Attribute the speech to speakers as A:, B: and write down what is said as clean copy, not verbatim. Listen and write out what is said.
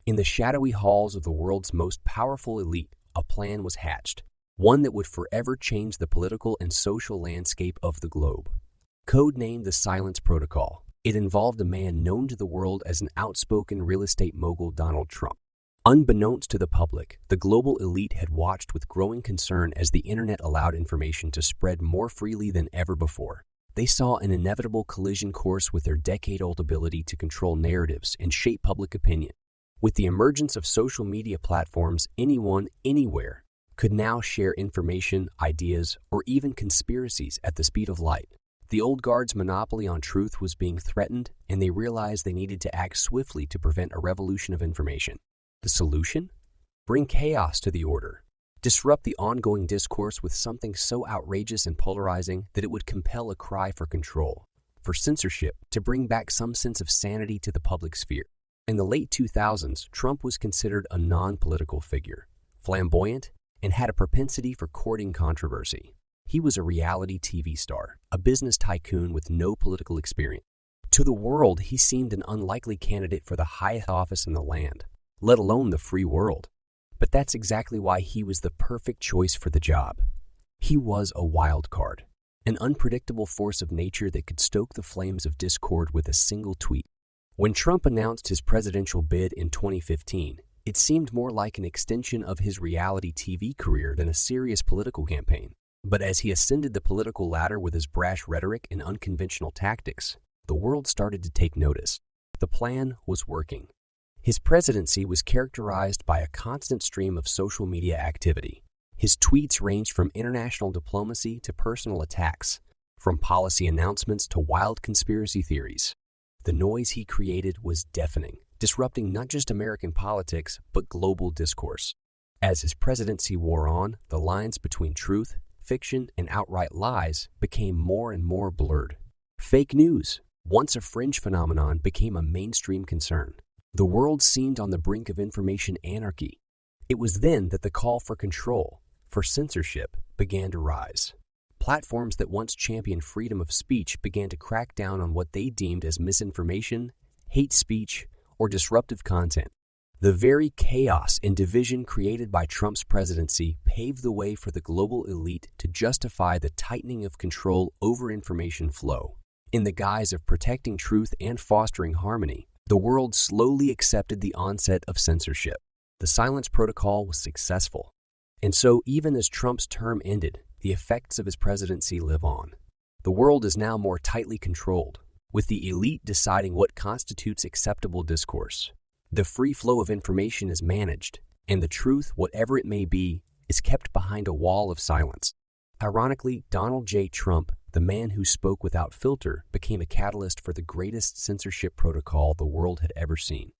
A: In the shadowy halls of the world's most powerful elite, a plan was hatched, one that would forever change the political and social landscape of the globe. Codenamed the Silence Protocol, it involved a man known to the world as an outspoken real estate mogul, Donald Trump. Unbeknownst to the public, the global elite had watched with growing concern as the internet allowed information to spread more freely than ever before. They saw an inevitable collision course with their decade-old ability to control narratives and shape public opinion. With the emergence of social media platforms, anyone, anywhere, could now share information, ideas, or even conspiracies at the speed of light. The old guard's monopoly on truth was being threatened, and they realized they needed to act swiftly to prevent a revolution of information. The solution? Bring chaos to the order. Disrupt the ongoing discourse with something so outrageous and polarizing that it would compel a cry for control, for censorship, to bring back some sense of sanity to the public sphere. In the late 2000s, Trump was considered a non-political figure, flamboyant, and had a propensity for courting controversy. He was a reality TV star, a business tycoon with no political experience. To the world, he seemed an unlikely candidate for the highest office in the land, let alone the free world. But that's exactly why he was the perfect choice for the job. He was a wild card, an unpredictable force of nature that could stoke the flames of discord with a single tweet. When Trump announced his presidential bid in 2015, it seemed more like an extension of his reality TV career than a serious political campaign. But as he ascended the political ladder with his brash rhetoric and unconventional tactics, the world started to take notice. The plan was working. His presidency was characterized by a constant stream of social media activity. His tweets ranged from international diplomacy to personal attacks, from policy announcements to wild conspiracy theories. The noise he created was deafening, disrupting not just American politics, but global discourse. As his presidency wore on, the lines between truth, fiction, and outright lies became more and more blurred. Fake news, once a fringe phenomenon, became a mainstream concern. The world seemed on the brink of information anarchy. It was then that the call for control, for censorship, began to rise. Platforms that once championed freedom of speech began to crack down on what they deemed as misinformation, hate speech, or disruptive content. The very chaos and division created by Trump's presidency paved the way for the global elite to justify the tightening of control over information flow. In the guise of protecting truth and fostering harmony, the world slowly accepted the onset of censorship. The Silence Protocol was successful. And so, even as Trump's term ended, the effects of his presidency live on. The world is now more tightly controlled, with the elite deciding what constitutes acceptable discourse. The free flow of information is managed, and the truth, whatever it may be, is kept behind a wall of silence. Ironically, Donald J. Trump, the man who spoke without filter, became a catalyst for the greatest censorship protocol the world had ever seen.